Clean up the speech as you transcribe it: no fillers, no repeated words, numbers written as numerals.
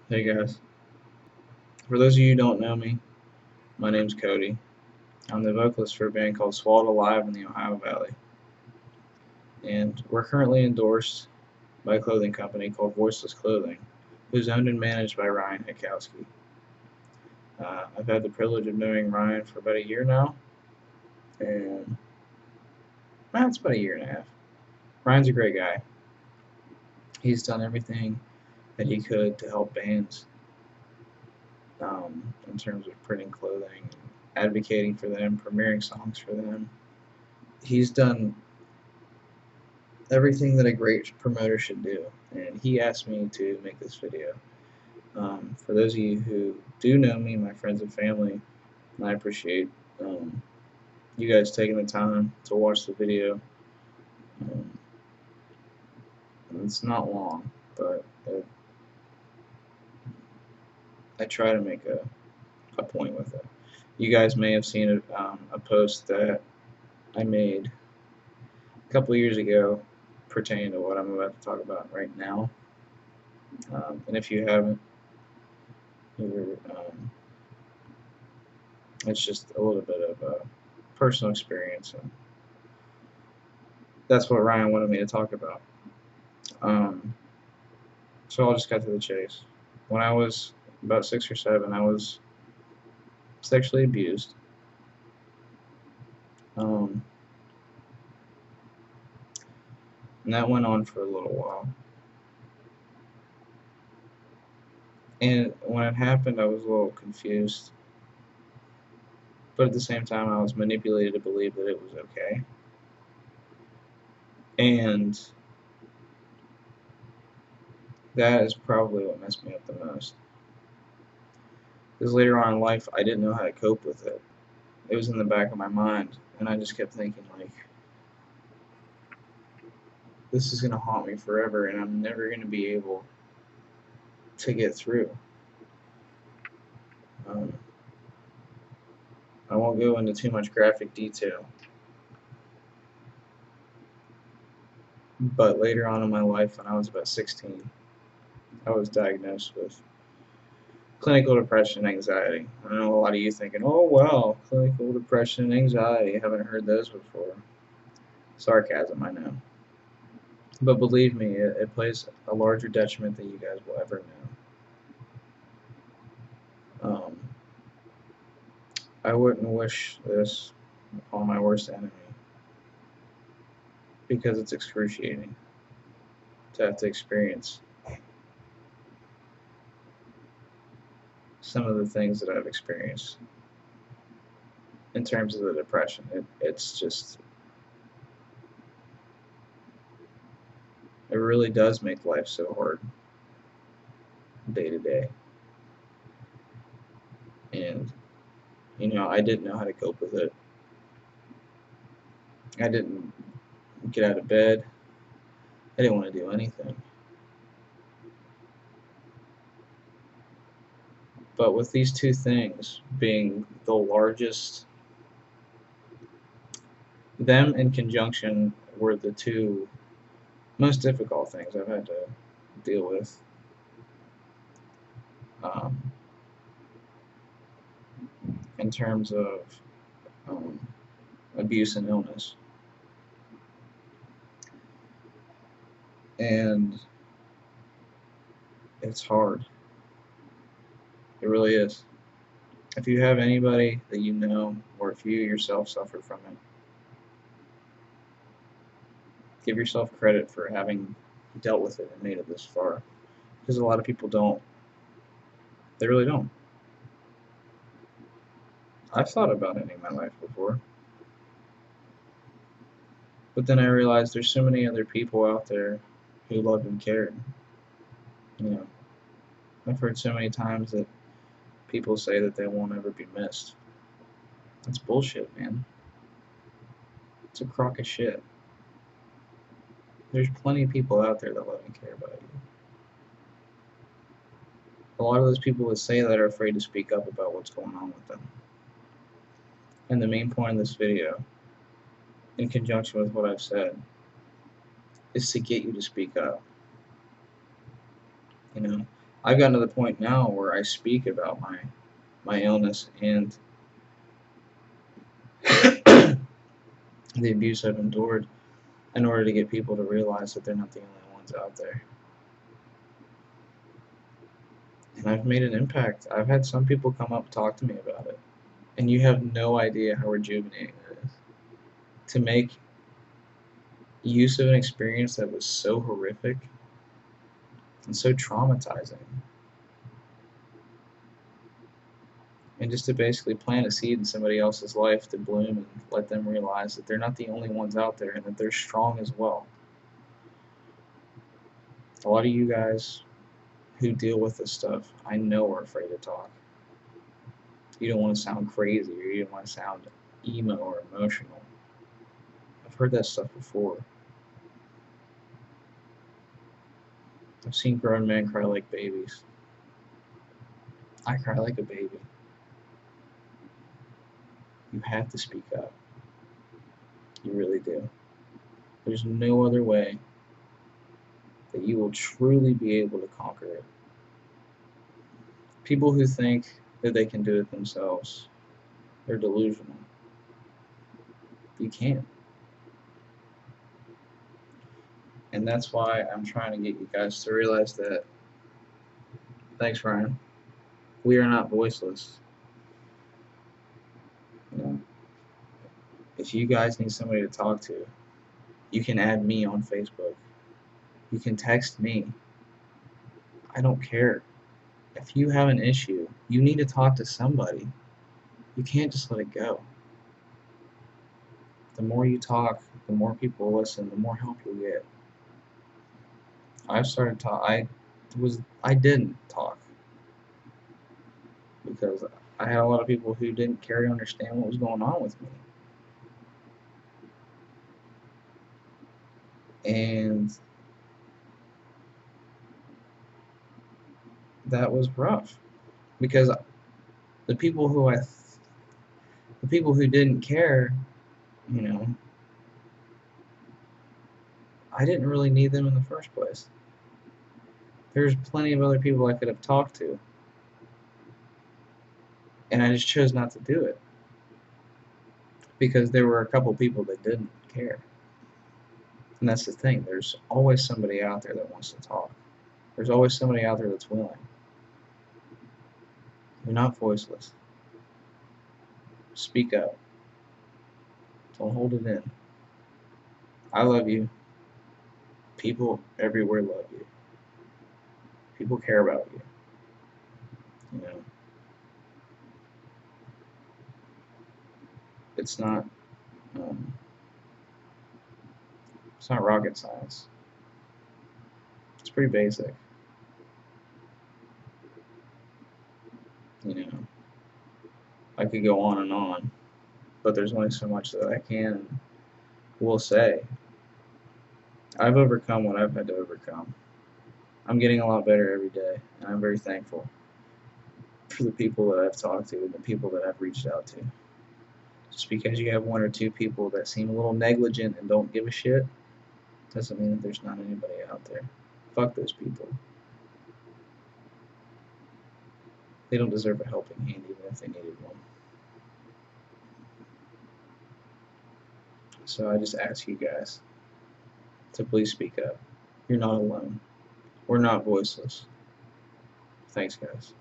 Hey guys, for those of you who don't know me, my name's Cody. I'm the vocalist for a band called Swallowed Alive in the Ohio Valley, and we're currently endorsed by a clothing company called Voiceless Clothing, who's owned and managed by Ryan Hikowski. I've had the privilege of knowing Ryan for about a year now, and it's about a year and a half. Ryan's a great guy. He's done everything that he could to help bands in terms of printing clothing, advocating for them, premiering songs for them. He's done everything that a great promoter should do, and he asked me to make this video. For those of you who do know me, my friends and family, I appreciate you guys taking the time to watch the video. Um, it's not long, but I try to make a point with it. You guys may have seen a post that I made a couple years ago pertaining to what I'm about to talk about right now. And if you haven't, it's just a little bit of a personal experience, and that's what Ryan wanted me to talk about. So I'll just cut to the chase. When I was about 6 or 7, I was sexually abused. And that went on for a little while. And when it happened, I was a little confused. But at the same time, I was manipulated to believe that it was okay. And that is probably what messed me up the most. Because later on in life, I didn't know how to cope with it. It was in the back of my mind, and I just kept thinking, like, this is going to haunt me forever, and I'm never going to be able to get through. I won't go into too much graphic detail, but later on in my life, when I was about 16, I was diagnosed with clinical depression and anxiety. I know a lot of you thinking, oh wow, clinical depression and anxiety, I haven't heard those before. Sarcasm, I know. But believe me, it plays a larger detriment than you guys will ever know. I wouldn't wish this on my worst enemy because it's excruciating to have to experience some of the things that I've experienced in terms of the depression. It's just, it really does make life so hard day to day. And, I didn't know how to cope with it. I didn't get out of bed. I didn't want to do anything. But with these two things being the largest, them in conjunction were the two most difficult things I've had to deal with. In terms of abuse and illness. And it's hard. It really is. If you have anybody that you know, or if you yourself suffer from it, give yourself credit for having dealt with it and made it this far. Because a lot of people don't. They really don't. I've thought about ending my life before. But then I realized there's so many other people out there who loved and cared. I've heard so many times that people say that they won't ever be missed. That's bullshit, man. It's a crock of shit. There's plenty of people out there that love and care about you. A lot of those people that say that are afraid to speak up about what's going on with them. And the main point of this video, in conjunction with what I've said, is to get you to speak up. I've gotten to the point now where I speak about my illness and the abuse I've endured in order to get people to realize that they're not the only ones out there. And I've made an impact. I've had some people come up and talk to me about it. And you have no idea how rejuvenating that is. To make use of an experience that was so horrific and so traumatizing, and just to basically plant a seed in somebody else's life to bloom and let them realize that they're not the only ones out there and that they're strong as well. A lot of you guys who deal with this stuff, I know, are afraid to talk. You don't want to sound crazy, or you don't want to sound emo or emotional. I've heard that stuff before. I've seen grown men cry like babies. I cry like a baby. You have to speak up. You really do. There's no other way that you will truly be able to conquer it. People who think that they can do it themselves, they're delusional. You can't. And that's why I'm trying to get you guys to realize that. Thanks, Ryan. We are not voiceless. You know, if you guys need somebody to talk to, you can add me on Facebook. You can text me. I don't care. If you have an issue, you need to talk to somebody. You can't just let it go. The more you talk, the more people listen, the more help you'll get. I've started talk. I didn't talk because I had a lot of people who didn't care to understand what was going on with me, and that was rough because the people who the people who didn't care, you know, I didn't really need them in the first place. There's plenty of other people I could have talked to, and I just chose not to do it because there were a couple people that didn't care. And that's the thing. There's always somebody out there that wants to talk. There's always somebody out there that's willing. You're not voiceless. Speak up. Don't hold it in. I love you. People everywhere love you. People care about you. You know, it's not um, it's not rocket science. It's pretty basic. You know, I could go on, but there's only so much that I can and will say. I've overcome what I've had to overcome. I'm getting a lot better every day, and I'm very thankful for the people that I've talked to and the people that I've reached out to. Just because you have one or two people that seem a little negligent and don't give a shit doesn't mean that there's not anybody out there. Fuck those people. They don't deserve a helping hand even if they needed one. So I just ask you guys to please speak up. You're not alone. We're not voiceless. Thanks, guys.